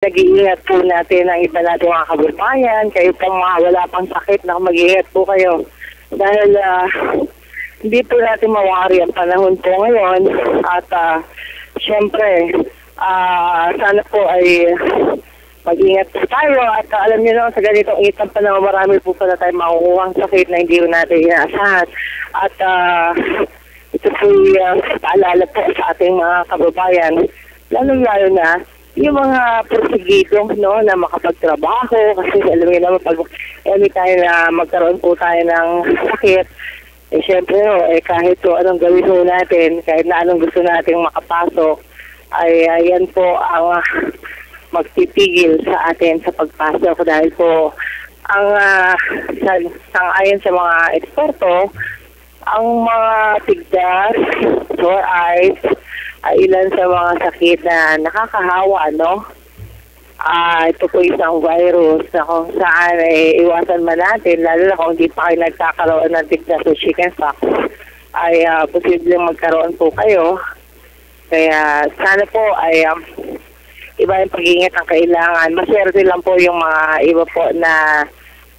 Nag-iingat po natin ang iba natin mga kababayan. Kayo pang mga wala pang sakit na mag-iingat po kayo. Dahil hindi po natin mawari ang panahon po ngayon. At syempre, sana po ay mag-ingat po tayo. At alam niyo naman sa ganitong itang panahon, marami po pala tayo makukuha sakit na hindi natin inaasahan. At ito po paalala po sa ating mga kababayan. Lalo-lalo na yung mga prosegido, no, na makapagtrabaho kasi alam niyo naman pag anytime na magkaroon po tayo ng sakit, syempre kahit po anong gawin po natin, kahit na anong gusto nating makapasok, ay yan po ang magpipigil sa atin sa pagpasok dahil po ang ayon sa mga eksperto, ang mga tigdas, sore eyes, ay ilan sa mga sakit na nakakahawa, no? Ito po isang virus na kung saan iwasan man natin, lalo na kung hindi pa kayo nagkakaroon ng tigdas o chickenpox, ay posibleng magkaroon po kayo. Kaya sana po ay iba yung pag-iingat ang kailangan. Maswerte lang po yung mga iba po na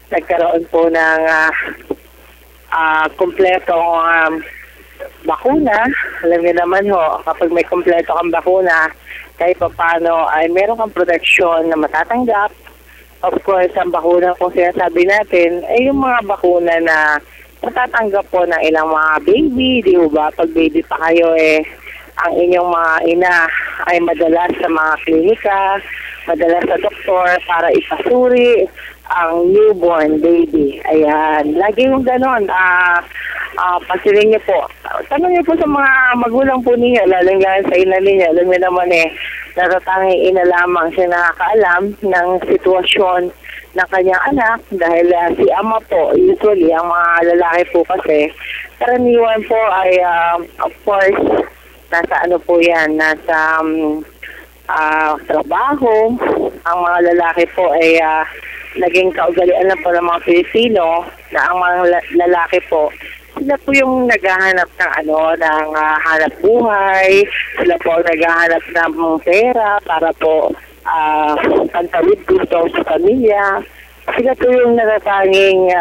nagkaroon po ng kumpletong bakuna. Alam niyo naman ho, kapag may kompleto kang bakuna, kahit pa paano ay meron kang proteksyon na matatanggap. Of course, ang bakuna kung sinasabi natin ay yung mga bakuna na matatanggap po ng ilang mga baby, di ba? Pag baby pa kayo ang inyong mga ina ay madalas sa mga klinika, madalas sa doktor para ipasuri ang newborn baby. Ayan. Lagi yung ganon. Pasilin niyo po. Tanong niyo po sa mga magulang po niyo, lalong sa ina niyo. Alam niyo naman natatanging ina lamang siya nakakaalam ng sitwasyon ng kanyang anak dahil si ama po, usually, ang mga lalaki po kasi, karaniwan po ay, of course, nasa ano po yan, nasa trabaho. Ang mga lalaki po ay naging kaugalian na po ng mga Pilipino na ang mga lalaki po, sila po yung naghahanap ng ng hanap buhay, sila po naghahanap ng pera para po pantawid gusto sa pamilya. Sila po yung natatanging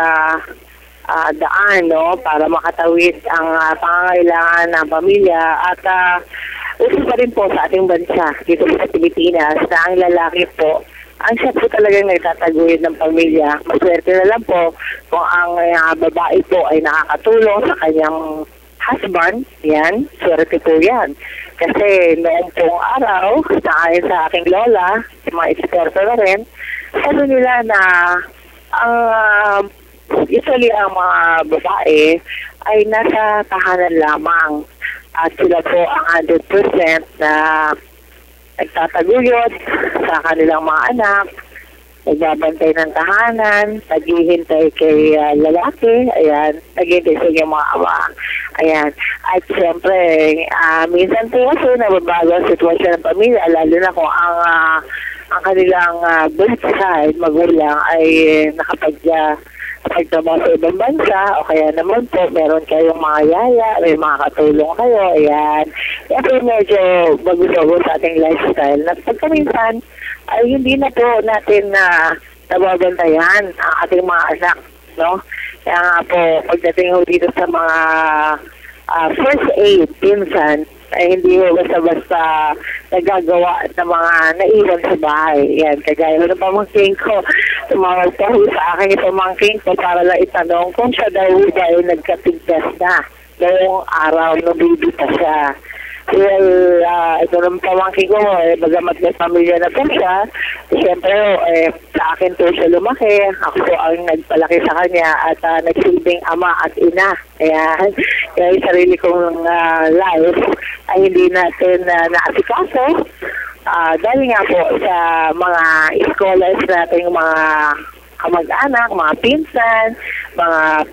daan, no, para makatawid ang pangangailangan ng pamilya. At uso pa rin po sa ating bansa dito sa Pilipinas na ang lalaki po ang siya po talagang nagtataguyod ng pamilya. Maswerte na lang po kung ang babae po ay nakakatulong sa kanyang husband. Yan, swerte po yan. Kasi noong pong araw, ayon sa aking lola, sa mga eksperto na rin, sabi nila na usually ang mga babae ay nasa tahanan lamang. At sila po ang 100% na nagtataguyod sa kanilang mga anak, nagbabantay ng tahanan, naghihintay kay lalaki, ayan, naghihintay sa inyong mga ama. Ayan. At siyempre, minsan po kasi nababago ang sitwasyon ng pamilya, lalo na kung ang kanilang both side, magulang, ay nakapagtrabaho sa ibang bansa, o kaya naman po, meron kayong mga yaya, may mga katulong kayo, ayan. Kaya po medyo bago-bago sa ating lifestyle. Na pagkaminsan, ay hindi na po natin nababantayan ang ating mga anak, no? Kaya nga po, pagdating ho dito sa mga first aid, pinsan, ay hindi ho basta-basta nagagawa ng mga naiwan sa bahay. Yan, kagaya ng pamangking ko, tumawag pa ho sa akin yung pamangking ko para lang itanong kung siya daw ba ay nagkatigdas na noong araw na baby pa siya. Well, ito ng pamangkin ko, bagamat may pamilya na po siya, siyempre, sa akin po siya lumaki. Ako po ang nagpalaki sa kanya at nagsilbing ama at ina. Kaya yung sarili kong life ay hindi natin naasikaso. Dahil nga po sa mga scholars natin, mga kamag-anak, mga pinsan, mga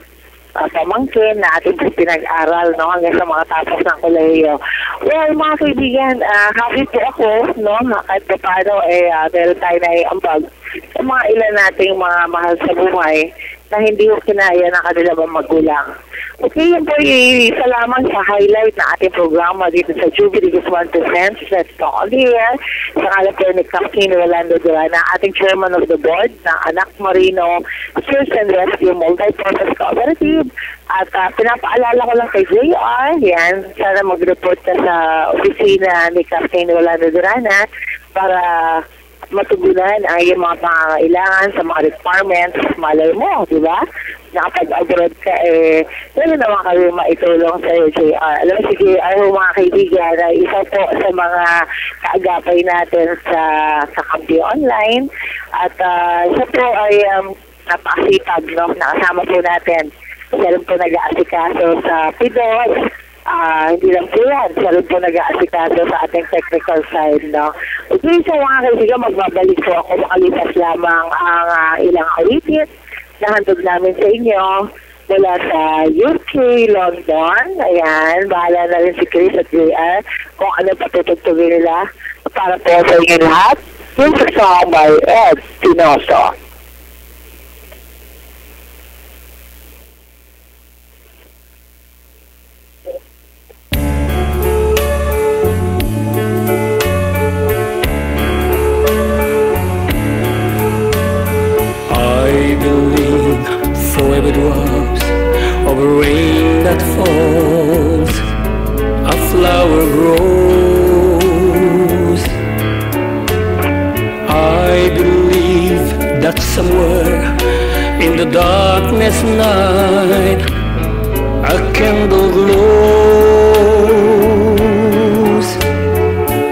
pamangkin na ating pinag-aral, no, hanggang sa mga tapos ng kolehiyo. Well, mga kaibigan, happy po ako, no, kahit pa paano, meron tayo na iambag sa mga ilan nating mga mahal sa buhay na hindi ko kinaya ng kanilang magulang. Okay, yun po isa lamang sa highlight na ating programa dito sa Jubilee Guzman Presents. Let's talk here. Sa ngalan po ni Captain Rolando Durana, ating chairman of the board ng Anak Marino Search and Rescue Multi-Purpose Cooperative. At pinapaalala ko lang kay JR, yan, sana mag-report ka sa opisina ni Captain Rolando Durana para matugunan ay yung mga pangangailangan sa mga requirements. Malay mo, di ba? Nakapag-abroad ka, meron naman kami maitulong sa JR. Alam mo, si JR, mga kaibigan, ay isa po sa mga kaagapay natin sa Kampi Online. At siya po ay napakasipag, no? Nakasama po natin. Siya rin po nag-aasikaso sa PIDOS. Hindi lang po yan. Siya rin po nag-aasikaso sa ating technical side, no? Okay, so mga kaibigan, magbabalik po ako. Makalipas lamang ang ilang awitit na handog namin sa inyo mula sa UK, London. Ayan, bahala na rin si Chris at JR kung ano patutugtugin nila para po sa inyo lahat. Yung sa song by Ed Tinoso. Forever drops of rain that falls, a flower grows. I believe that somewhere in the darkness night a candle glows.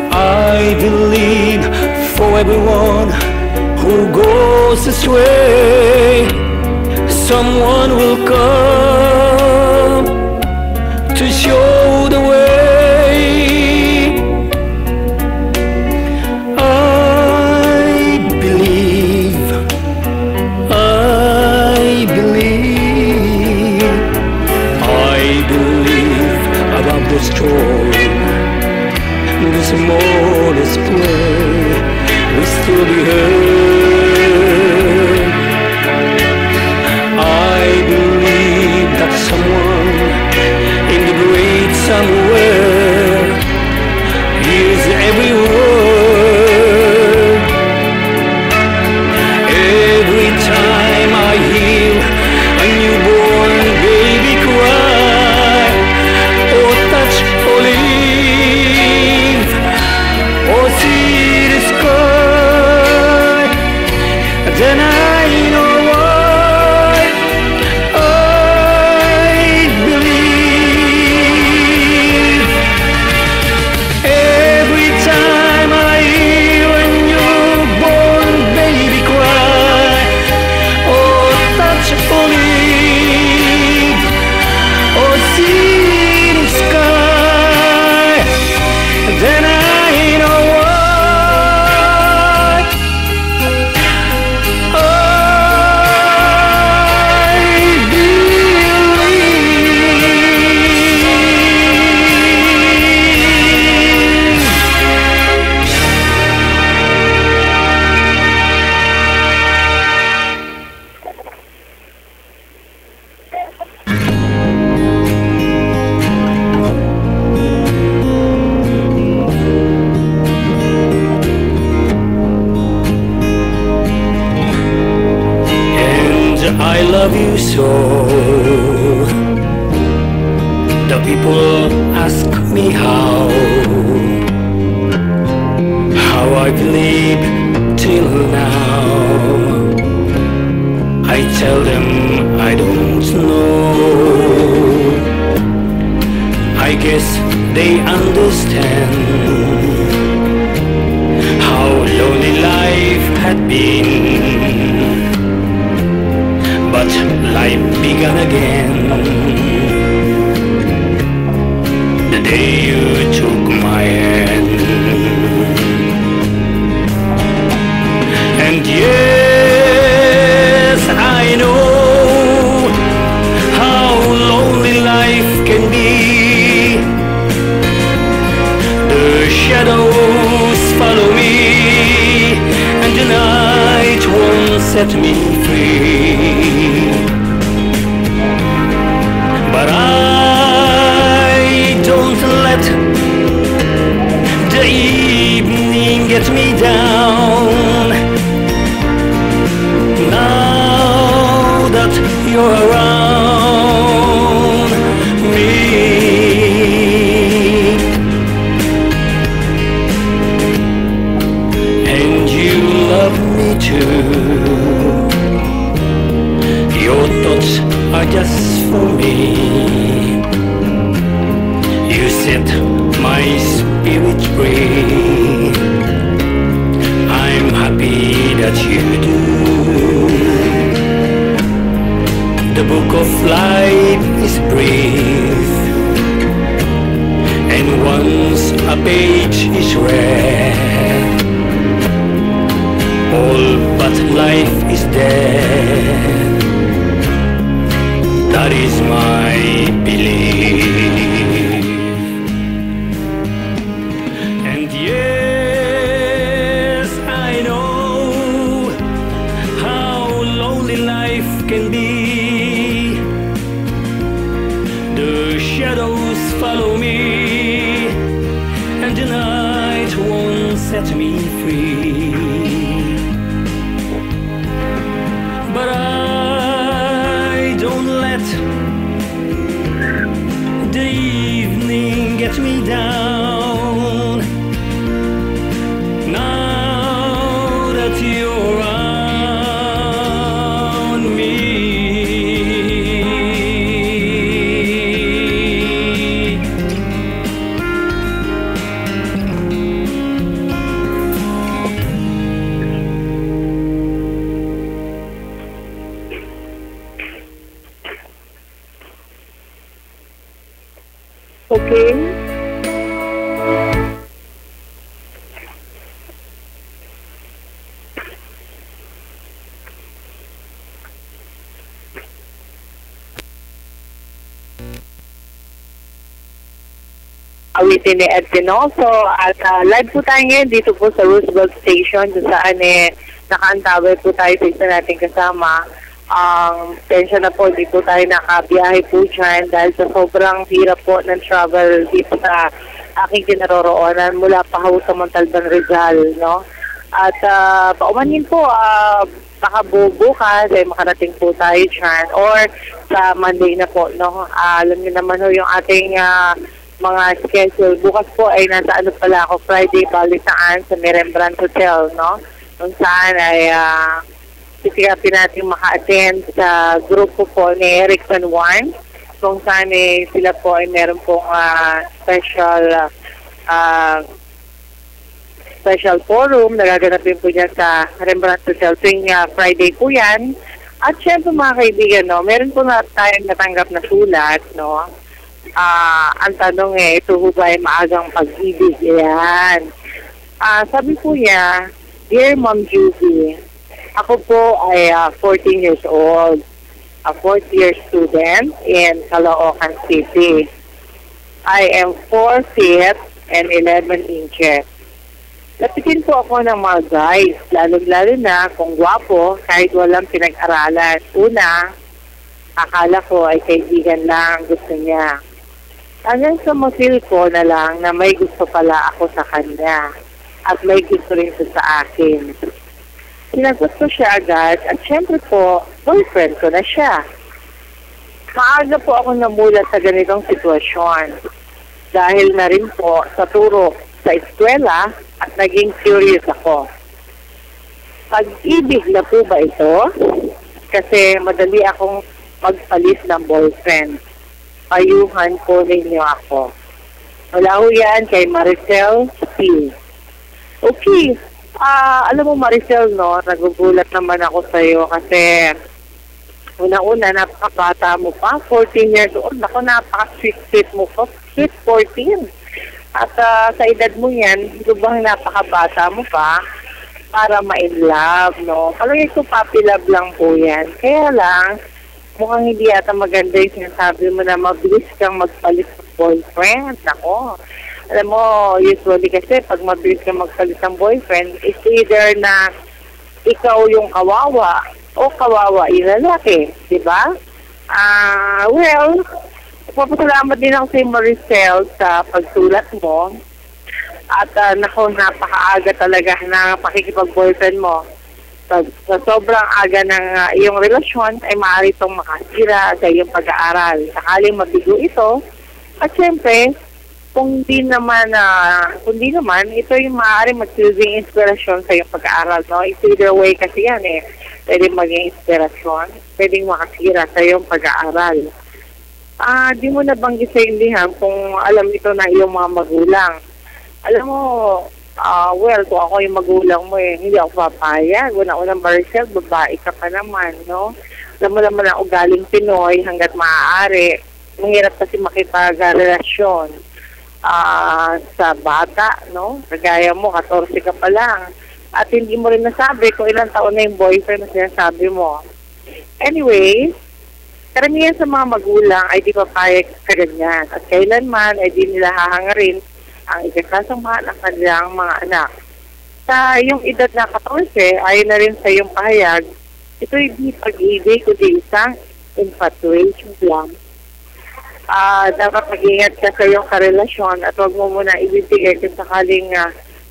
I believe for everyone who goes astray, someone will come to show the way. I believe above the storm, the smallest play will still be heard. Someone in the great somewhere hears every word. Every time I hear a newborn baby cry, or touch a leaf, or see the sky, then I know the people ask me how I've lived till now. I tell them I don't know. I guess they understand how lonely life had been. But life began again the day you took my hand. And yes, I know how lonely life can be. The shadows follow me, and the night won't set me free. But too. Your thoughts are just for me. You set my spirit free. I'm happy that you do. The book of life is brief, and once a page is read, all but life is dead. That is my belief. And yes, I know how lonely life can be. The shadows follow me, and the night won't set me free. But I don't let the evening get me down. Now that you're around me, okay? Awitin ni Ed Pinoso at live po tayo ngayon dito po sa Roosevelt Station kung saan nakaantaway po tayo sa isa nating kasama. Tensya na po, di po tayo nakabiyahe po dyan dahil sa sobrang hirap po ng travel dito sa aking kinaroroonan mula pa ho sa Montalban, Rizal, no? At paumanin po, baka bukas ay makarating po tayo dyan or sa Monday na po, no? Alam niyo naman ho yung ating mga schedule. Bukas po ay nasa ano pala ako, Friday, balitaan sa Rembrandt Hotel, no? Kung saan ay sisikapin natin maka-attend sa grupo po ni Eric San Juan, kung saan sila po ay meron pong special forum na gaganapin po niya sa Rembrandt Hotel tuwing Friday po yan. At syempre mga kaibigan, no, meron po na tayong natanggap na sulat, no? Ang tanong ito po ba ay maagang pag-ibig? Yan. Sabi po niya, Dear Ma'am Judy, ako po ay 14 years old, a fourth year student in Caloocan City. I am 4 feet and 11 inches. Lapitin po ako ng mga guys, lalo-lalo na kung gwapo kahit walang pinag-aralan. Una, akala ko ay kaibigan lang gusto niya. Hanggang sa ma-feel ko na lang na may gusto pala ako sa kanya at may gusto rin siya sa akin. Sinagot ko siya agad at syempre po, boyfriend ko na siya. Maaga po ako namulat sa ganitong sitwasyon dahil na rin po sa turo sa eskwela at naging curious ako. Pag-ibig na po ba ito? Kasi madali akong magpalit ng boyfriend. Payuhan po ninyo ako. Wala ho yan kay Maricel P. Okay. Alam mo Maricel, no, nagugulat naman ako sa'yo kasi una-una, napakabata mo pa, 14 years old. Ako, napaka-sweet mo pa, sweet 14. At sa edad mo yan, lubang napakabata mo pa para ma-in-love, no. Palagay ko puppy love lang po yan. Kaya lang, mukhang hindi yata maganda yung sinasabi mo na mabilis kang magpalit ng boyfriend. Ako, alam mo, usually kasi pag mabilis kang magpalit ng boyfriend, it's either na ikaw yung kawawa o kawawa yung lalaki, di ba? Well, papasalamat din ako sa Maricel sa pagsulat mo. At naku, napakaaga talaga na pakikipag-boyfriend mo. Sa sobrang aga ng iyong relasyon ay maaari itong makasira sa iyong pag-aaral. Sakaling mabigo ito, at syempre, Kung di naman, ito yung maaaring magsilbing inspirasyon sa iyong pag-aaral, no? It's either way kasi yan eh. Pwede maging inspirasyon, pwedeng makasira sa iyong pag-aaral. Di mo nabanggit sa indihan kung alam ito na iyong mga magulang. Alam mo, kung ako yung magulang mo hindi ako papayag. Una-unang Maricel, babae ka pa naman, no? Alam mo naman na ugaling Pinoy hanggat maaari. Mahirap kasi makipag-relasyon sa bata, no? Kagaya mo, 14 ka pa lang. At hindi mo rin nasabi kung ilang taon na yung boyfriend na sinasabi mo. Anyway, karamihan sa mga magulang ay di papayag sa ganyan. At kailanman ay di nila hahangarin ang ikasasama ng kanilang mga anak. Sa iyong edad na 14, ayon na rin sa iyong pahayag, ito hindi pag-ibig kundi isang infatuation lang. Dapat mag-ingat ka sa iyong karelasyon at huwag mo muna ibibigay kung sakaling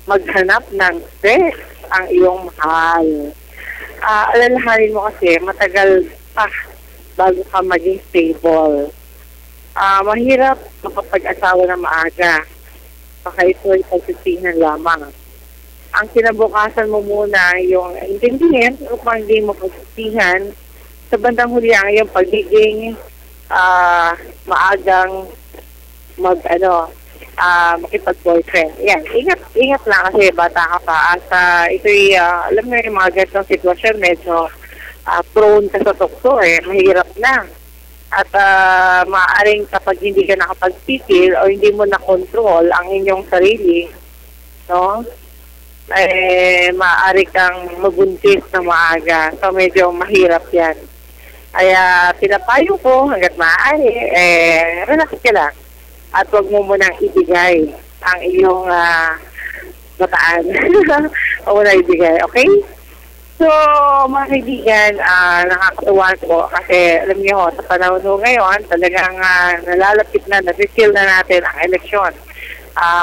maghanap ng sex ang iyong mahal. Alalahanin mo kasi matagal pa bago ka maging stable. Mahirap makapag-asawa na maaga. Baka ito ay pagsisihan lamang. Ang kinabukasan mo muna yung intindihin upang hindi mo pagsisihan sa bandang huli ang iyong pagiging maagang makipag-boyfriend. Yan, ingat lang kasi bata ka pa. At ito'y, alam mo yung mga ganitong sitwasyon, medyo prone ka sa tukso mahirap na. At maaaring kapag hindi ka nakapagpipil o hindi mo na-control ang inyong sarili, no? Maaari kang mabuntis na maaga. So medyo mahirap yan. Kaya pinapayo ko hanggat maaari, relax ka lang. At huwag mo munang ibigay ang iyong bataan. Huwag mo na ibigay, okay? So, mga kaibigan, nakakatuwa ko kasi alam niyo, sa panahon ngayon, talagang nalalapit na, na-refill na natin ang eleksyon.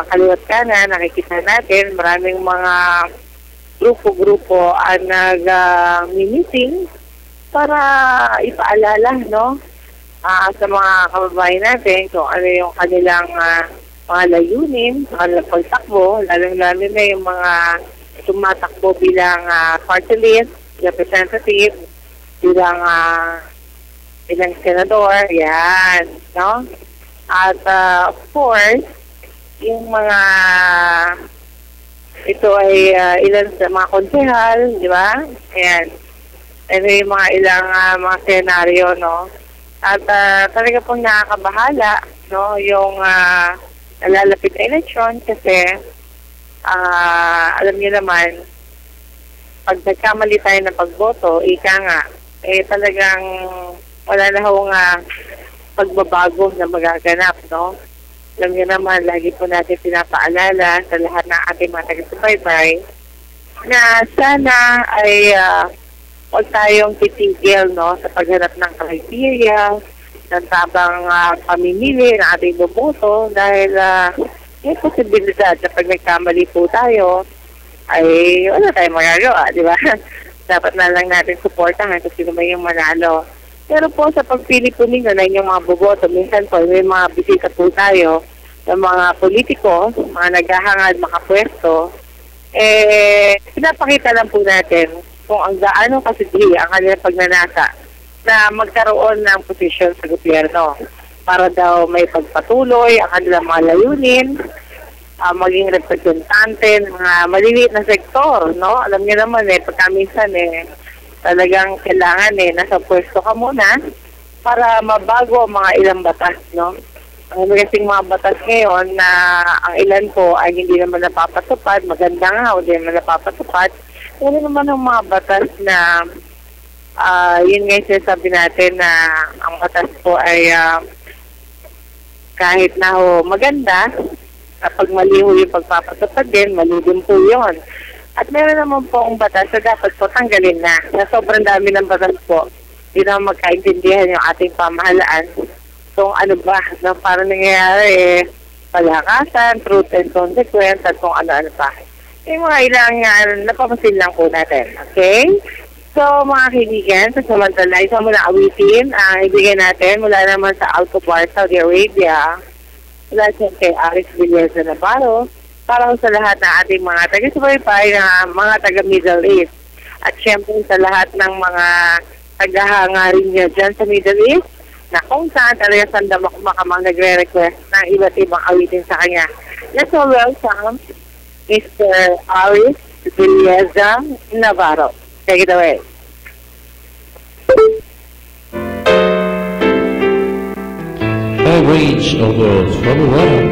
Kaliwat kanan, nakikita natin, maraming mga grupo-grupo ang nag-meeting para ipaalala, no? Sa mga kababayan natin kung ano yung kanilang mga layunin, kanilang pagtakbo, lalong-lalo na yung mga tumatakbo bilang party list, representative, bilang senador, yan, no? At of course, yung mga ito ay ilan sa mga konsehal, di ba? Ayan. Ano yung mga ilang mga senaryo, no? At talaga pong nakakabahala, no? Yung nalalapit na eleksyon kasi alam niyo naman, pag nagkamali tayo ng pagboto, ika nga, talagang wala na hong pagbabago na magaganap, no? Alam niyo naman, lagi po natin pinapaalala sa lahat ng ating mga taga-subaybay na sana ay huwag tayong titigil, no, sa paghanap ng criteria, ng tabang pamimili ng ating boboto dahil may posibilidad na pag nagkamali po tayo ay wala tayong magagawa, di ba? Dapat na lang natin supportahan kung sino may yung manalo. Pero po sa pagpili po ninyo na inyong mga boboto, minsan po may mga bisita po tayo ng mga politiko, mga naghahangad makapwesto, pinapakita lang po natin kung ang gaano kasidhi ang kanilang pagnanasa na magkaroon ng posisyon sa gobyerno para daw may pagpatuloy ang kanilang mga layunin, maging representante ng mga maliliit na sektor, no? Alam niyo naman pagka minsan talagang kailangan nasa pwesto ka muna para mabago ang mga ilang batas, no? May kasing mga batas ngayon na ang ilan po ay hindi naman napapatupad, maganda nga o hindi naman napapatupad. Pero naman ang mga batas na yun nga yung sinasabi natin na ang batas po ay kahit na maganda, kapag mali yung pagpapatupad din, mali din po yun. At meron naman po ang batas na dapat po tanggalin na. Sa sobrang dami ng batas po, hindi naman magkaintindihan yung ating pamahalaan. Kung ano ba, na parang nangyayari palakasan, truth and consequence, at kung ano-ano pa. Yung mga ilang napapasin lang po natin. Okay? So, mga kaibigan, sa samantala, isa mo na awitin ang ibigay natin mula naman sa Alcobar, Saudi Arabia. lahat yan kay Alex Villarza Navarro, para sa lahat ng ating mga taga-subaybay na mga taga-Middle East. At syempre sa lahat ng mga tagahanga rin niya dyan sa Middle East, na kung saan talaga Sanda Makamang nagre-request ng iba't ibang awitin sa kanya. Let's all welcome Mr. Alex Villarza Navarro. Take it away. A range of words from the water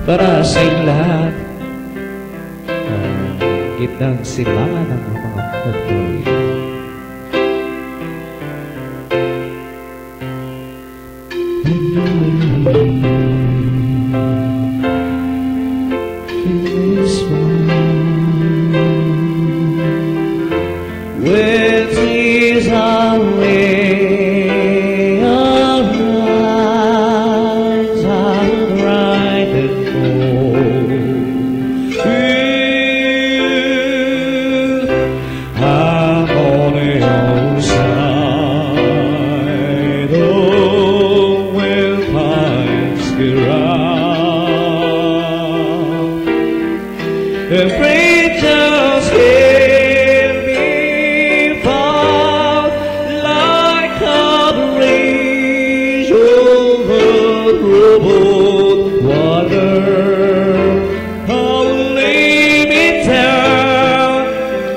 para sa inyong lahat. Gitnang silangan ng mga pagkakas. When tears are way of eyes are bright and cold, I'm on the outside. Oh, when times get round, and angels hear me fall like a breeze over troubled water. Oh, lay me down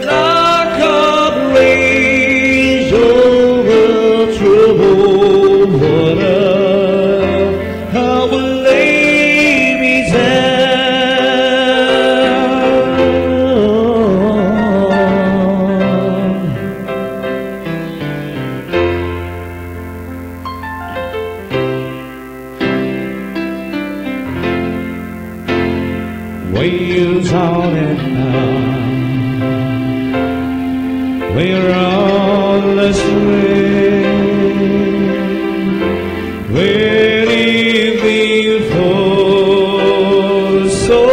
like a breeze over troubled water. Oh, lay me down. Wheels on and on, we're all astray. When evening falls so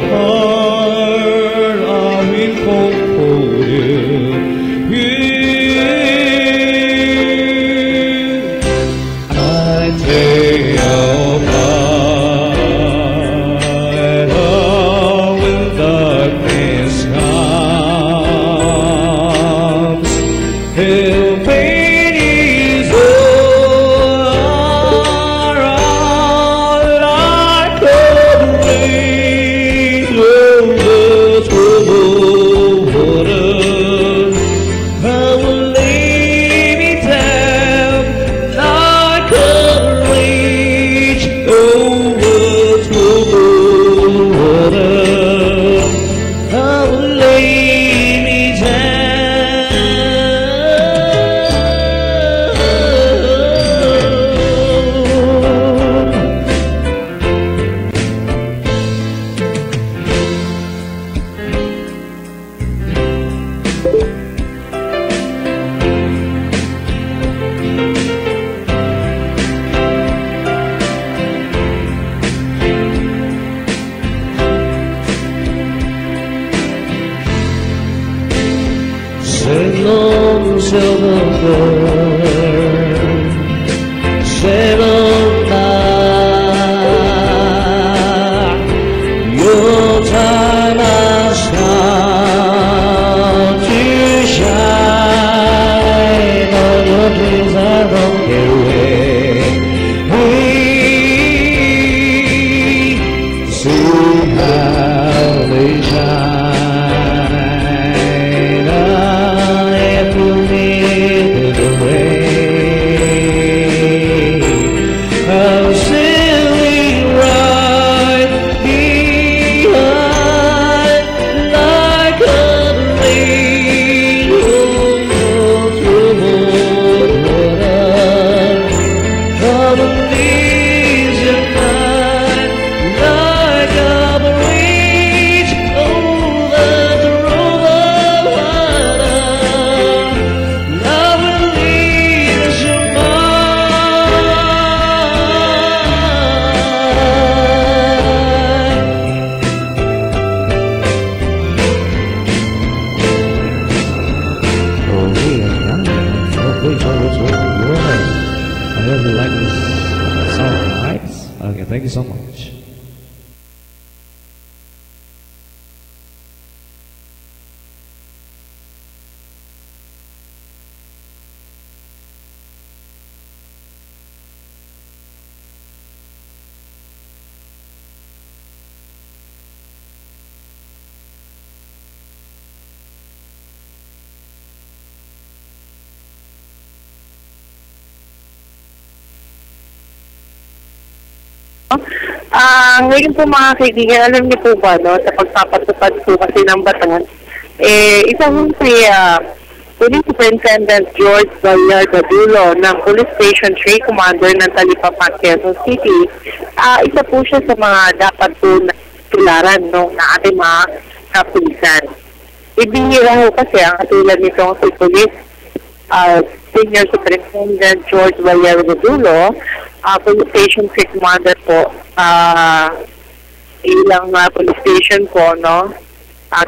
hard, I'm incomplete. I take your part, oh, when darkness comes, and pain is all like a breeze over troubled waters. I will lay me down like a breeze over troubled waters. I will lay me down. Shalom, shalom, shalom, your time has come to shine. All your dreams are on their way. See how they shine. April near the rain. Thank you so much. Ngayon po mga kaibigan, alam niyo po ba, no, sa pagpapatupad po kasi ng batas, isang si Police Superintendent George Gallardo ng Police Station 3 Commander ng Talipapa, Quezon City, isa po siya sa mga dapat po na tularan ng ating mga kapulisan. Ibinira ho kasi ang katulad nitong si Police Senior Superintendent George Gallardo, Police Station 3 Commander po, ilang police station po, no?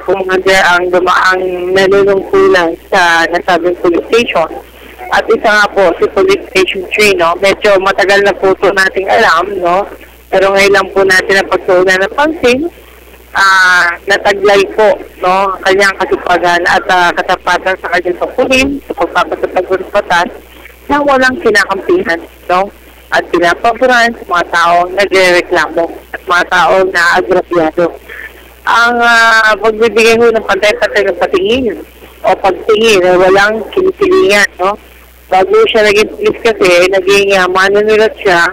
Commander ang dumaang nanunungkulan sa nasabing police station. At isa nga po, si Police Station 3, no? Medyo matagal na po ito nating alam, no? Pero ngayon lang po natin ang pagtuunan ng pansin, nataglay po, no? Kanyang kasipagan at katapatan sa kanyang pagpunin, sa pagpapatupad ng batas, na walang kinakampihan, no? At pinapaboran sa mga taong nagre-reklamo at mga taong na-agrabyado. Ang pagbibigay ho ng pantay-pantay ng patingin o pagtingin na walang kinikilingan, no? Bago siya naging police kasi, naging manunulat siya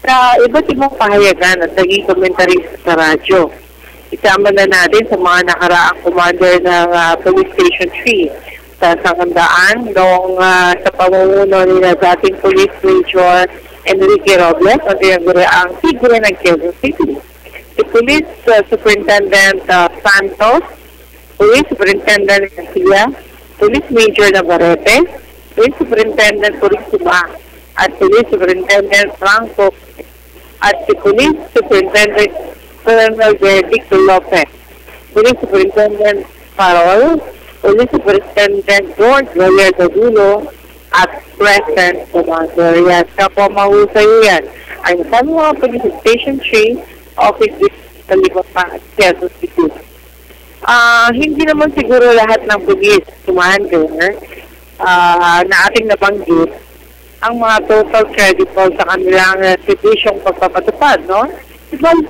sa iba't ibang pahayagan at naging comentarista sa radyo. Isama na natin sa mga nakaraang commander ng Police Station 3 sa Sangandaan noong sa pamumuno nila dating Police Major Enrique Robles at ang figure ng Quezon City. Si Police Superintendent Santos, Police Superintendent Garcia, Police Major Navarrete, Police Superintendent Purisima, at Police Superintendent Franco, at si Police Superintendent Colonel Benedicto Lopez, Police Superintendent Farol, Police Superintendent George Gallardo, at President Commander. Yan, kapwa mahusay yan. Ay nasabi mga Police Station 3, Office sa Talipapa, Quezon City. Hindi naman siguro lahat ng Police Commander na ating nabanggit ang mga total credit sa kanilang servisyong pagpapatupad, no?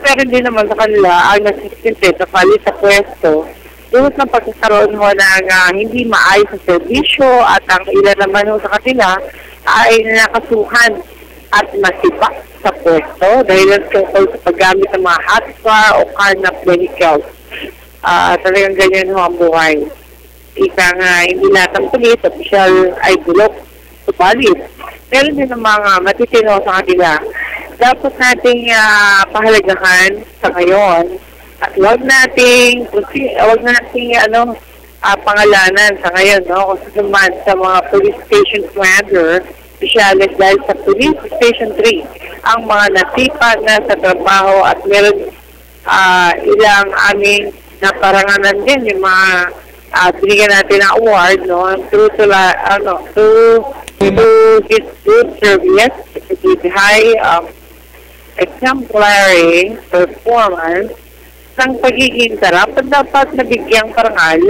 Pero din naman sa kanila ang nasisintid na pali sa pwesto dulot ng pagkakaroon mo ng hindi maayos sa servisyo at ang ilan naman ho sa kanila ay nakasuhan at masipa sa pwesto dahil sa paggamit ng mga hotcar o carnap vehicles. Talagang ganyan ho ang buhay. Ika nga, hindi lahat ng pulis, opisyal ay bulok, subalit. Meron din ng mga matitino sa kanila. Dapat nating pahalagahan sa ngayon at huwag nating pangalanan sa ngayon, no? Kung naman sa mga police station commander, opisyalis dahil sa Police Station 3, ang mga nasipa na sa trabaho at meron ilang aming naparanganan din yung mga binigyan natin ng award, no? Through his good service, with high exemplary performance, ng pagiging karapat dapat nabigyang parangal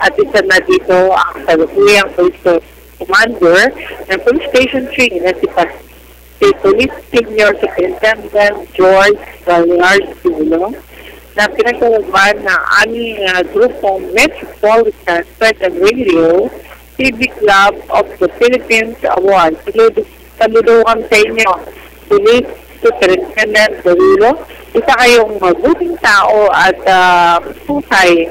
at isa na dito ang salukuyang police commander ng Police Station 3 na si Police Senior Superintendent George Gallardo na pinagkalaban ng aming grupong Metropolitan Press and Radio Civic Club of the Philippines Award. Saludo kami sa inyo, Police Superintendent Gallardo. Isa kayong mabuting tao at pusay,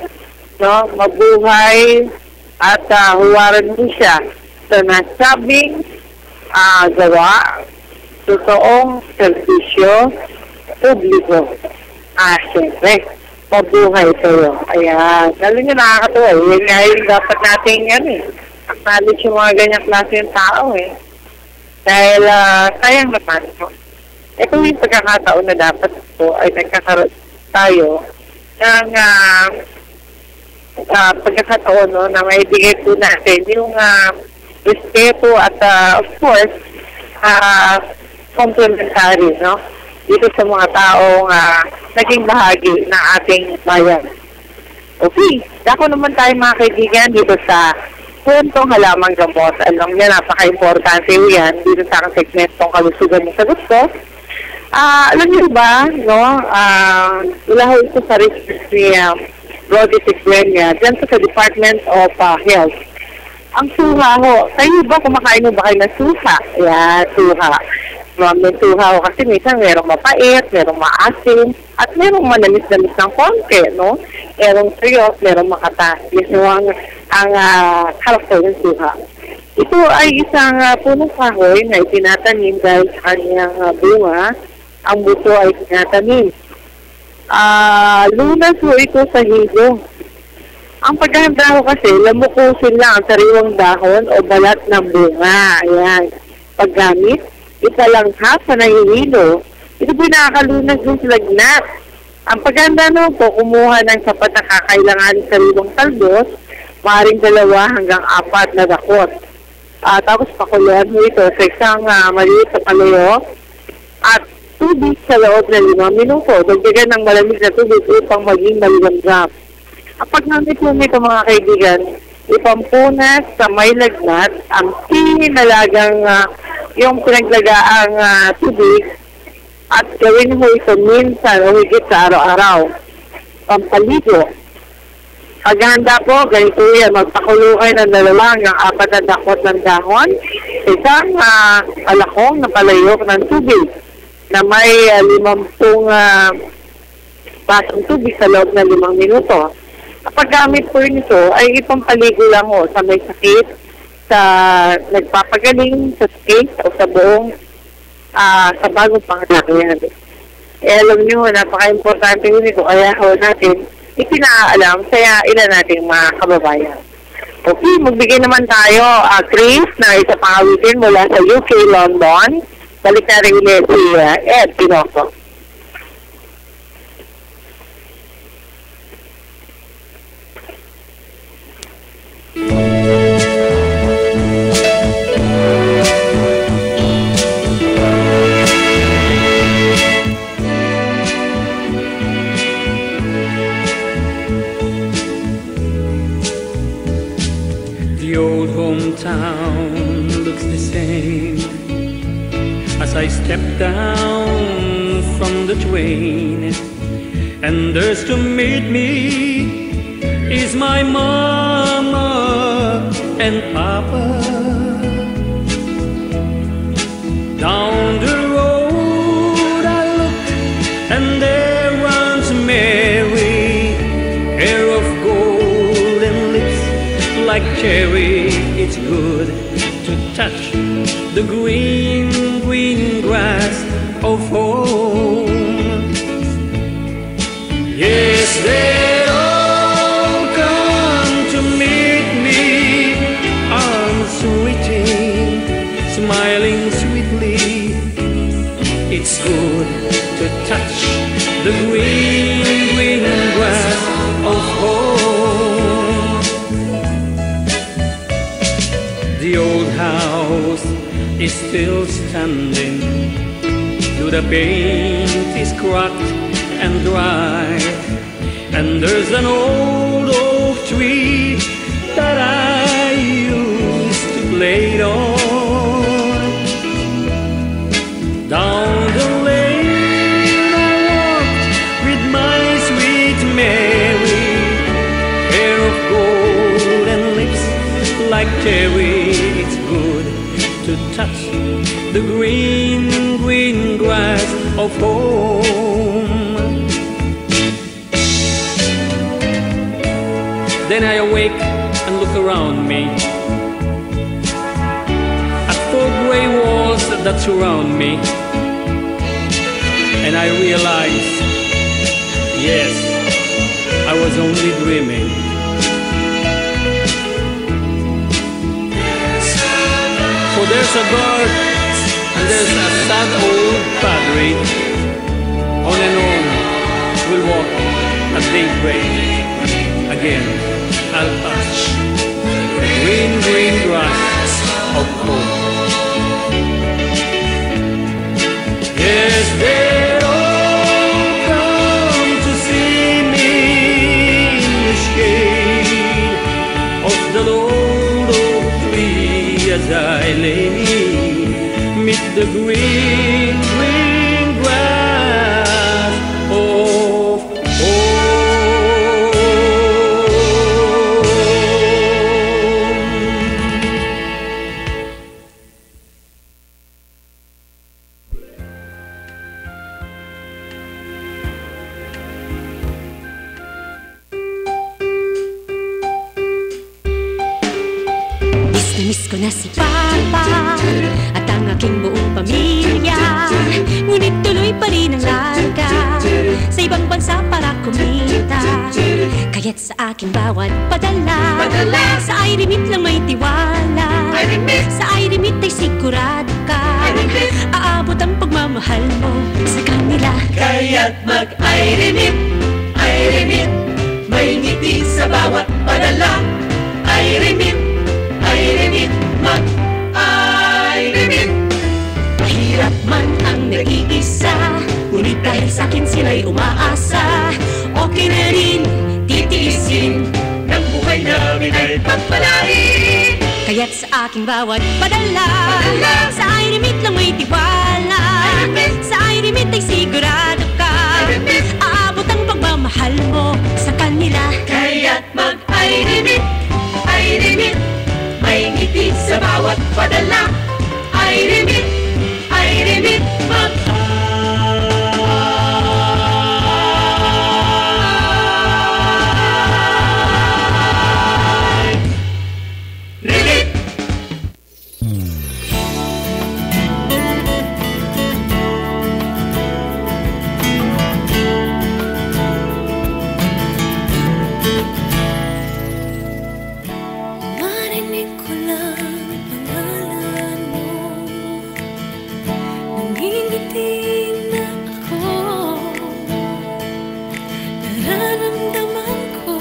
no? Mabuhay at huwaran mo siya sa nasabing gawa, totoong serbisyo publiko. Siyempre, mabuhay kayo. Ayan, lalo nyo nakakatuwa. Yan nga yung dapat nating acknowledge yung mga ganyang klase yung tao Dahil sayang naman ito yung pagkakataon na dapat ito ay nagkakaroon tayo ng pagkakataon na maibigay po natin yung respeto at of course complementary, no? dito sa mga taong naging bahagi ng ating bayan. Okay, dako naman tayo mga kaibigan dito sa kwentong halamang gamot. Alam niya, napaka-importante yan dito sa aking segmentong kalusugan ng sagot ko. Alam niyo ba, no, wala ho ito sa research ni Brody Tigwenya dyan sa Department of Health. Ang suha ho, kayo ba kumakain mo ba kayo ng suha? Yeah, suha. May suha ho kasi minsan merong mapait, merong maasim, at merong manamis-namis ng konti, no? Merong tuyot, merong makataas. Yan ang karakter ng suha. Ito ay isang punong kahoy na itinatanim dahil sa kanyang bunga. Ang buto ay itinatanim. Lunas ho ito sa higo. Ang paghahanda ko kasi, lamukusin lang ang sariwang dahon o balat ng bunga. Ayan. Paggamit, ipalanghap sa nahihilo. Ito po nakakalunas dun sa lagnat. Ang paghahanda naman po, kumuha ng sapat na kakailanganin sariwang talbos, maaaring 2 hanggang 4 na dakot. Tapos pakuluan mo ito sa isang maliit na palayo at tubig sa loob ng 5 minuto. Dagdagan ng malamig na tubig upang maging maligamgam. Kapag namin po nito mga kaibigan, ipampunas sa may lagnat ang pinalagang yung pinaglagaang tubig at gawin mo ito minsan o higit sa araw-araw. Pampaligo. Paghahanda po, ganito yan, magpakulo kayo ng 2 hanggang 4 na dakot ng dahon, isang alakong na palayok ng tubig na may 50 basong tubig sa loob ng 5 minuto. Kapag gamit po nito, ay ipampaligo lang ho sa may sakit, sa nagpapagaling, sa sakit, o sa buong, sa bagong pangalakihan. Alam nyo, napaka-importante nito, kaya ho natin ipinaalam sa ilan nating mga kababayan. Okay, magbigay naman tayo, Chris, na isa pang awitin mula sa UK, London. Balik na rin ulit si Ed Pinoso. The old hometown looks the same as I step down from the train, and there's to meet me is my mama and papa. Down the road I look, and there runs Mary, hair of gold and lips like cherry. It's good to touch the green, green grass of home. Yes, they all come to meet me, arms reaching, smiling sweetly. It's good to touch the green, green grass of home. The old house is still standing, though the paint is cracked and dry, and there's an old oak tree that I used to play on. Down the lane I walked with my sweet Mary, hair of gold and lips like cherry. It's good to touch the green, green grass of home. Then I awake and look around me at 4 gray walls that surround me, and I realize, yes, I was only dreaming. For there's a God and there's a sad old padre, on and on we'll walk at daybreak. Again I'll touch the green, green grass of home. Yes, there as I lay meet the green, green grass of home. Miss ko na si Papa at ang aking buong pamilya, ngunit tuloy pa rin ang larga sa ibang bansa para kumita. Kaya't sa aking bawat padala, sa I-Remit lang may tiwala. Sa I-Remit ay sigurado ka, aabot ang pagmamahal mo sa kanila. Kaya't mag-I-Remit, I-Remit, may ngiti sa bawat padala. I-Remit, I-Remit, mag-I-Remit. Mahirap man ang nag-iisa, ngunit dahil sa'kin sila'y umaasa. Okay na rin, titiisin, ng buhay namin ay pagpalain. kaya't sa aking bawat padala, sa I-Remit lang may tiwala. Sa I-Remit ay sigurado ka, aabot ang pagmamahal mo sa kanila. Kaya't mag-I-Remit, I-Remit, may ngiti sa bawat padala. I-Remit, I-Remit, mag-I-Remit. Marinig ko lang pangalan mo, nangingiti na ako. Nararamdaman ko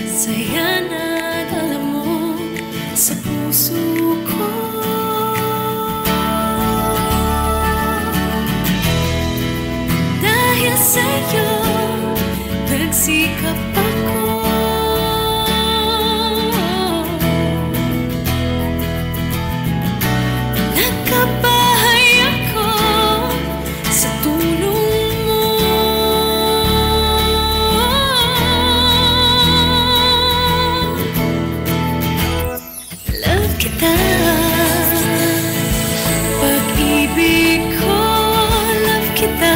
saya na dala mo sa puso ko. Dahil sa'yo nagsikap ako, nagkabahay ako sa tulong mo. Love kita, pag-ibig ko. Love kita,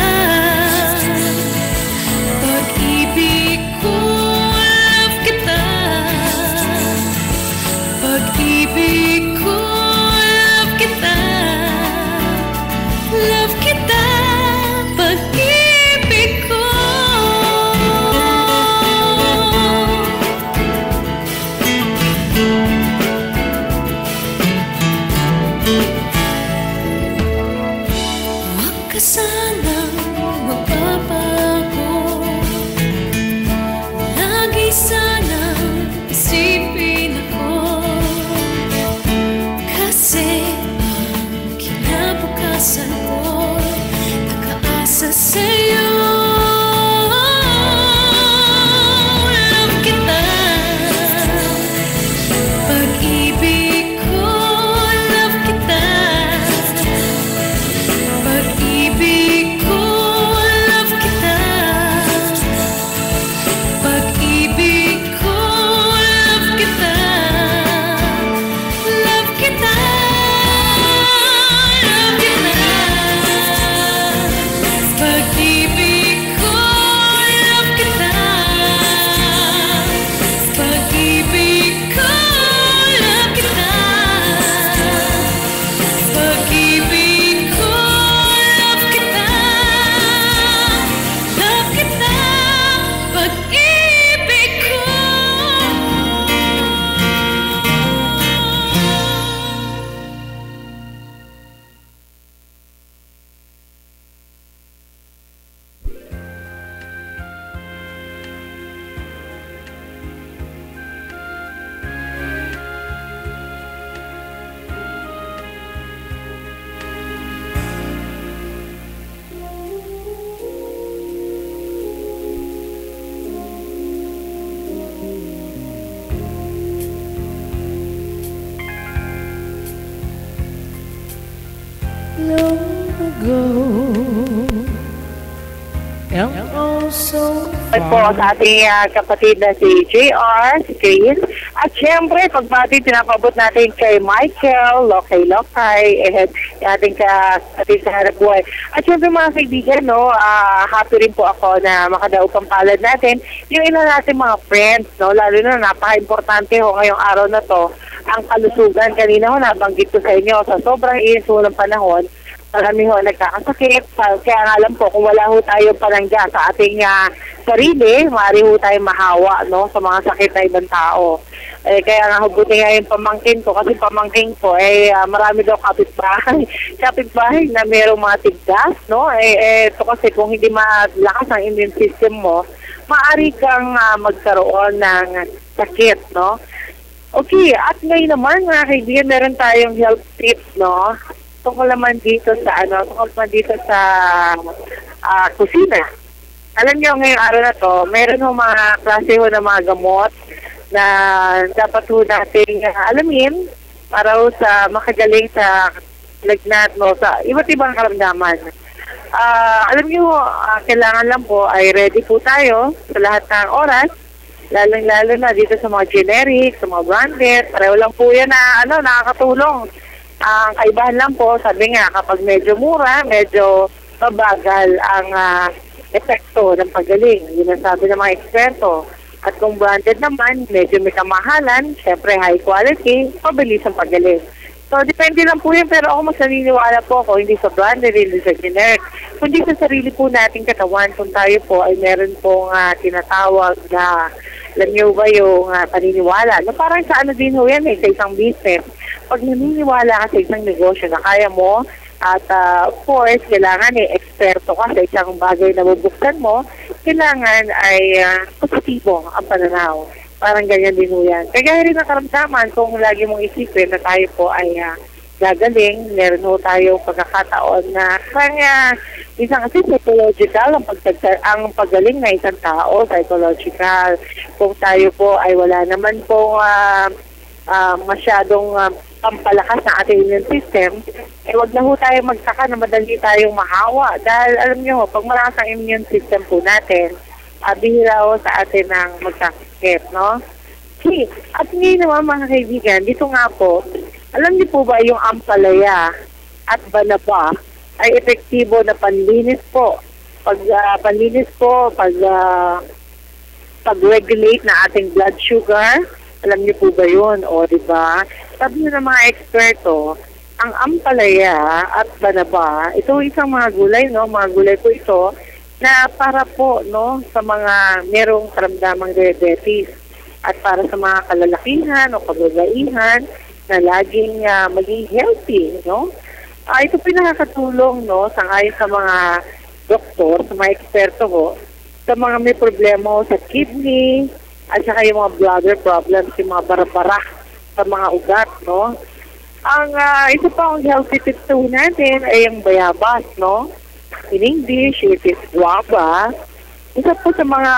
pag-ibig ko. Love kita, pag-ibig ko. Love kita, love kita, pag-ibig ko. Huwag ka sanang magbabago, lagi sanang isipin ako. long ago. And also At po sa ating kapatid na si JR, si Chris. At syempre, pagbati, pinapabot natin kay Michael, Lokay, and ating kapatid sa harap buhay. At syempre mga kaibigan, no, happy rin po ako na makadaog ang palad natin. Yung ilan natin mga friends, no, lalo na napaka-importante ho ngayong araw na to, ang kalusugan. Kanina ho, nabanggit ko sa inyo, sa sobrang init ng panahon, marami ho nagkakasakit. Kaya nga alam po, kung wala ho tayo panangga sa ating sarili, maaari ho tayo mahawa, no, sa mga sakit na ibang tao. Kaya nga buti nga yung pamangkin ko, kasi pamangkin ko, marami daw kapitbahay na mayroong mga tigdas, no. Ito kasi kung hindi malakas ang immune system mo, maaari kang magkaroon ng sakit, no. Okay, at ngayon naman mga kaibigan, meron tayong health tips, no. Tungkol naman dito sa kusina. Alam niyo ngayong araw na to, meron ho mga klase ho ng mga gamot na dapat ho nating alamin para ho sa makagaling sa lagnat, no, sa iba't ibang karamdaman. Alam niyo, kailangan lang po ay ready po tayo sa lahat ng oras, lalong-lalo na dito sa mga generic, sa mga branded. Pareho lang po yan na nakakatulong. Ang kaibahan lang po, sabi nga, kapag medyo mura, medyo mabagal ang epekto ng pagaling. Yun ang sabi ng mga eksperto. At kung branded naman, medyo may kamahalan, syempre high quality, mabilis ang pagaling. So, depende lang po yun, pero ako mas naniniwala po ako, hindi sa branded, hindi sa generic, kundi sa sarili po nating katawan, kung tayo po ay meron pong tinatawag na, alam niyo ba yung paniniwala, na parang sa din ho yan sa isang business. Pag naniniwala ka sa isang negosyo na kaya mo, at of course, kailangan eksperto ka sa isang bagay na bubuksan mo, kailangan ay positibo ang pananaw. Parang ganyan din ho yan. Kaya rin ang karamdaman kung lagi mong isipin na tayo po ay gagaling, meron ho tayo pagkakataon na kaya isang kasi psychological ang pagaling na isang tao, psychological. Kung tayo po ay wala naman po masyadong pampalakas ng ating immune system, wag na ho tayo magtaka na madali tayong mahawa. Dahil alam niyo, pag malakas ang immune system po natin, bihira ho sa atin ng magkakasakit, no? Okay. At ngayon naman mga kaibigan, dito nga po, alam niyo po ba yung ampalaya at banaba ay epektibo na panlinis po. Pag-regulate na ating blood sugar, alam niyo po ba yun? O, diba? Sabi niyo ng mga eksperto, ang ampalaya at banaba, ito isang mga gulay, no? Mga gulay po ito na para po, no, sa mga merong karamdamang diabetes at para sa mga kalalakihan o kababaihan na laging maging healthy, no? Ito pinakatulong, no, sangayon sa mga doktor, sa mga eksperto ho, sa mga may problema sa kidney, at saka yung mga bladder problems, yung mga bara-bara sa mga ugat, no? Ang isa pa ang healthy tips natin ay yung bayabas, no? In English, it is guava. Isa po sa mga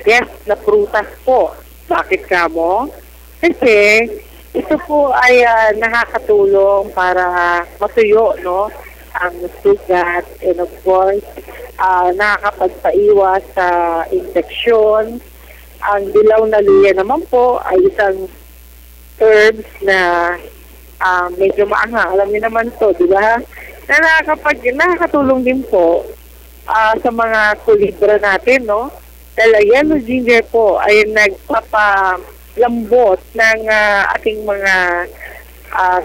best na prutas po. Bakit ka mo? Kasi ito po ay nakakatulong para matuyo, no, ang sugat, and of course, nakakapagpaiwas sa infeksyon. Ang dilaw na luya naman po ay isang herbs na medyo maanghang. Alam niyo naman to, di ba? Na nakakatulong din po sa mga kulibra natin, no? Dahil yellow ginger po ay nagpapalambot ng ating mga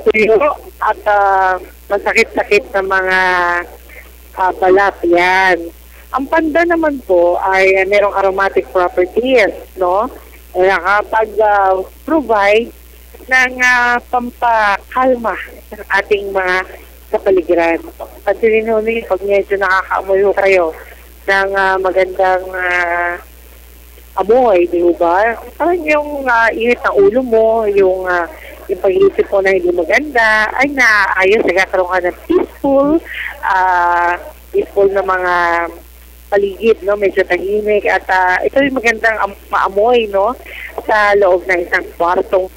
tuyo at masakit-sakit na mga balat. Yan. Ang panda naman po ay merong aromatic properties, no? Nakapag-provide ng pampakalma ng ating mga kapaligiran. Pansinin ho niyo, pag medyo nakakaamoy ho kayo ng magandang amoy, di ba? Parang yung init ng ulo mo, yung pag-iisip mo na hindi maganda, ay naayos, nagkakaroon ka ng peaceful na mga paligid, no? Medyo tahimik at ito yung magandang maamoy, no? Sa loob ng isang kwartong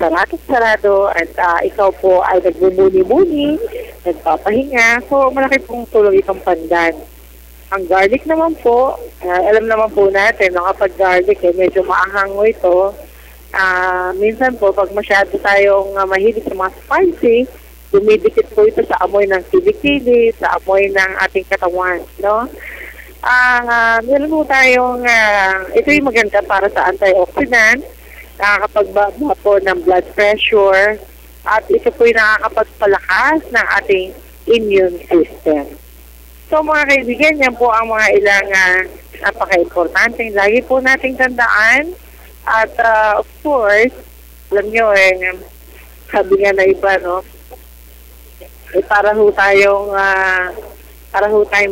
sarado at ikaw po ay nagbumuni-muni nagpapahinga. So, malaki pong tulong itong pandan. Ang garlic naman po, alam naman po natin, no, kapag garlic, medyo maahango ito. Minsan po, pag masyado tayong mahilig sa mga spicy, dumidikit po ito sa amoy ng kilikili, sa amoy ng ating katawan, no? Meron po tayong, ito yung maganda para sa antioxidant, nakakapagbaba po ng blood pressure, at ito po yung nakakapagpalakas ng ating immune system. So mga kaibigan, yan po ang mga ilang napaka-importante. Lagi po nating tandaan, at of course, alam nyo sabi nga na iba, no? Para ho tayong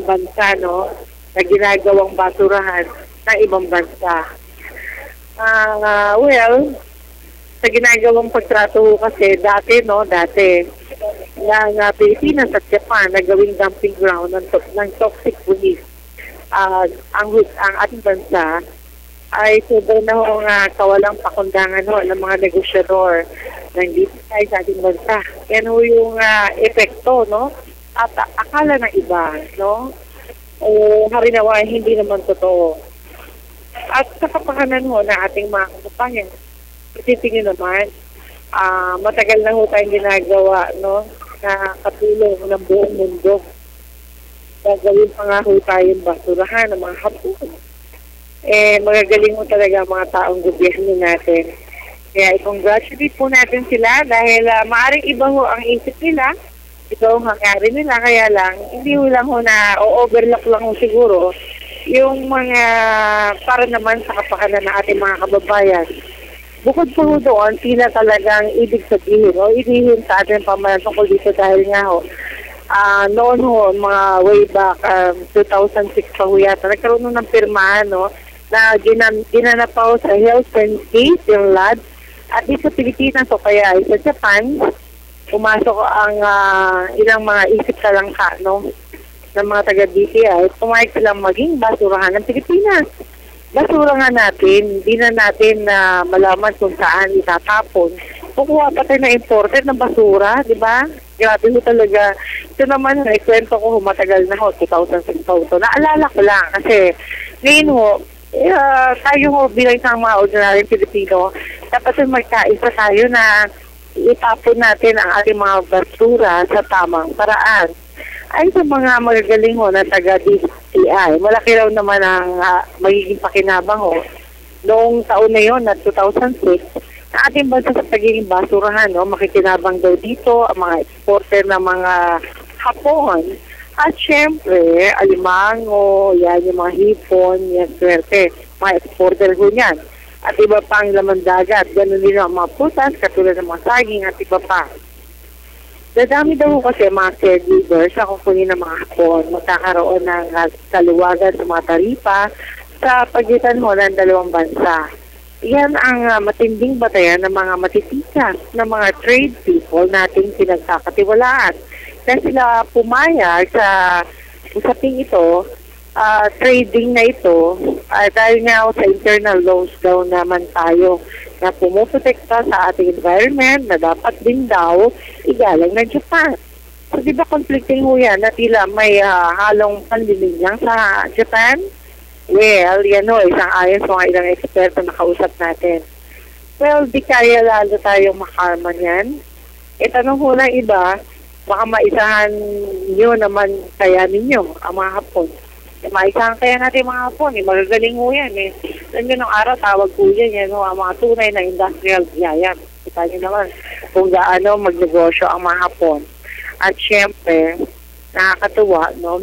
bansa, no, na ginagawang basurahan ng ibang bansa. Well, sa ginagawang pagtrato ho kasi dati ng Pilipinas at Japan na gawing dumping ground ng toxic waste. Ang ating bansa ay sobrang na ho kawalang pakundangan ho ng mga negosyador ng dito tayo sa ating bansa. Yan ho yung epekto, no? At akala ng iba, no? Harinawa, hindi naman totoo. At sa kapakanan ho na ating mga kasapangan, isipin naman, matagal na ho tayong ginagawa, no? Na katulong ng buong mundo. Gagawin pa nga ho tayong basurahan ng mga hapon. Magagaling mo talaga ang mga taong gobyerno natin. Kaya i-congratulate po natin sila dahil maaaring iba ho ang isip nila. Ito ang hangyari nila. Kaya lang, hindi ho lang ho na o-overlock lang ho siguro yung mga para naman sa kapakanan ng ating mga kababayan. Bukod po ho doon, sila talagang ibig sabihin o ibihin sa ating pamayanan tungkol dito dahil nga ho, noon ho, mga way back 2006 pa ho yata, nagkaroon ng pirmahan, no, na ginanap pa ho sa Health and State, yung LAD, at di sa Pilipinas o kaya sa Japan, pumasok ang ilang mga isip talangka, no, ng mga taga-DTI, pumayag silang maging basurahan ng Pilipinas. Basura nga natin, hindi na natin malaman kung saan itatapon. Kukuha pa tayo na imported ng basura, di ba? Grabe ho talaga. Ito naman, kwento ko matagal na ho, 2006 pa ho. Naalala ko lang kasi ngayon ho, tayo ho bilang isang mga ordinary Pilipino, dapat magkaisa tayo na itapon natin ang ating mga basura sa tamang paraan. Ay sa mga magagaling ho na taga-DTI, malaki raw naman ang magiging pakinabang ho. Noong taon na yon, na 2006, na ating bansa sa pagiging basurahan, no, makikinabang daw dito ang mga exporter ng mga hapon. At syempre, alimango, yan yung mga hipon, yan swerte, mga exporter ho yan. At iba pang laman dagat, ganun din ang mga putas, katulad ng mga saging at iba pa. Dadami daw kasi mga caregivers sa kukunin ng mga hapon, magkakaroon ng kaluwagan sa mga taripa sa pagitan mo ng dalawang bansa. Yan ang matinding batayan ng mga matitikas ng mga trade people nating pinagkakatiwalaan. Dahil sila pumayag sa usaping ito, trading na ito, dahil nga sa internal laws daw naman tayo na pumuprotekta sa ating environment na dapat din daw igalang ng Japan. So, di ba conflicting ho yan na tila may halong panlilinyang sa Japan? Well, yan ho, isang ayon sa mga ilang eksperto na kausap natin. Well, di kaya lalo tayong makarma niyan. Tanong ho ng iba, baka maisahan nyo naman kaya ninyo ang mga hapon. Maisahan kaya natin mga hapon, magagaling ho yan. Nandun ng araw, tawag po yan, ang mga tunay na industrial giant. Kita nyo naman kung gaano magnegosyo ang mga hapon. At syempre, nakakatuwa, no?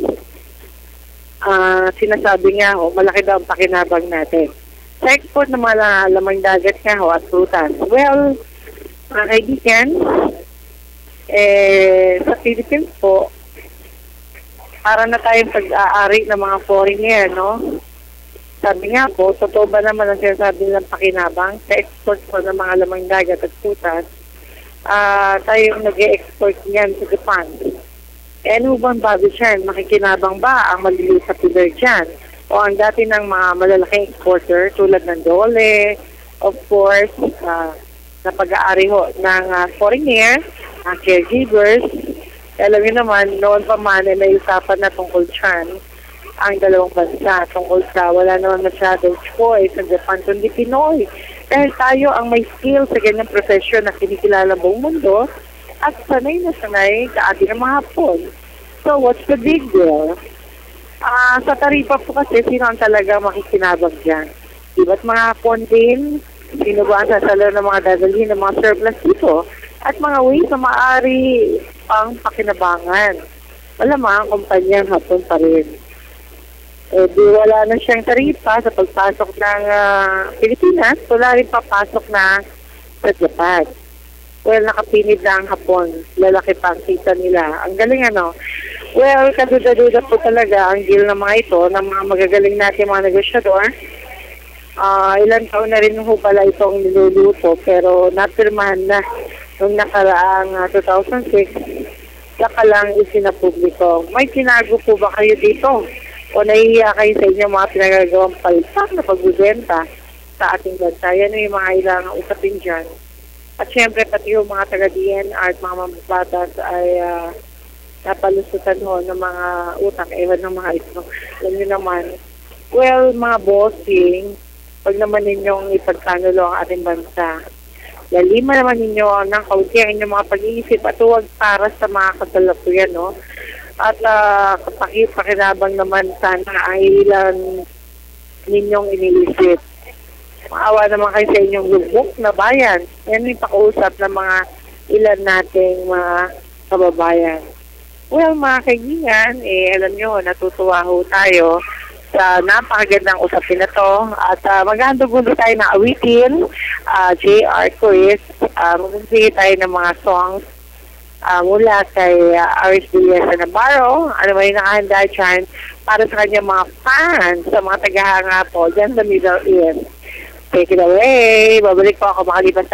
Sinasabi nga ho, malaki daw ang pakinabang natin. Sa export ng mga lamang dagat nga ho at prutas. Well, mga kaibigan, sa Philippines po, para na tayong pag-aari ng mga foreigner, no? Sabi nga po, totoo ba naman ang sinasabi nilang pakinabang sa export po ng mga lamang dagat at putas, tayong nag-e-export niyan sa Japan. Ano bang bago dyan? Makikinabang ba ang maliliit sa pilar dyan? O ang dati ng mga malalaking exporter tulad ng Dole, of course, na pag-aari ho ng foreigner, ang caregivers, Alam niyo naman, noon pa man ay may usapan na tungkol dyan ang dalawang bansa. Tungkol sa wala naman masyadong choice sa Japan kundi Pinoy. Dahil tayo ang may skill sa ganyang profesyon na kinikilala buong mundo at sanay na sanay sa ating mga Hapon. So, what's the big deal? Sa taripa po kasi, sino ang talaga makikinabang dyan? Diba't mga Hapon din, sino ba ang sasalo ng mga dadalhin ng mga surplus dito? At mga ways na maaari pang pakinabangan. Malamang, kumpanyang Hapon pa rin. Di wala na siyang taripa sa pagpasok ng Pilipinas, wala rin papasok na sa Japan. Well, nakapinid na ang Hapon. Lalaki pa ang kita nila. Ang galing ano? Well, kaduda-duda po talaga ang deal ng mga ito, ng mga magagaling natin mga negosyador. Ilan taon na rin ho pala itong niluluto, pero napirmahan na noong nakaraang 2006, saka lang isinapubliko. May tinago po ba kayo dito? O nahihiya kayo sa inyo mga pinagagawang palpak na pagbibenta sa ating bansa? Yan yung mga ilang usapin dyan. At syempre, pati yung mga taga-DNR at mga mababatas ay napalusutan ho ng mga utang, ewan ng mga ito. Alam nyo naman, well, mga bossing, pag naman ninyong ipagkanulo ang ating bansa, lalima naman ninyo ng kaunti ang inyong mga pag-iisip at huwag para sa mga kasalukuyan, no? At pakinabang naman sana ang ilan ninyong iniisip. Maawa naman kayo sa inyong lubok na bayan. Yan yung pakuusap ng mga ilan nating mga kababayan. Well, mga kaibigan, alam nyo, natutuwa ho tayo sa napakagandang usapin na to. At maghandugulo tayo ng awitin, J.R. Chris. Magbibigay tayo ng mga songs mula kay Aris Diaz Navarro. Ano ba yung nakahanda dyan para sa kanyang mga fans, sa mga tagahanga po dyan sa Middle East. Take it away. Babalik po ako makalipas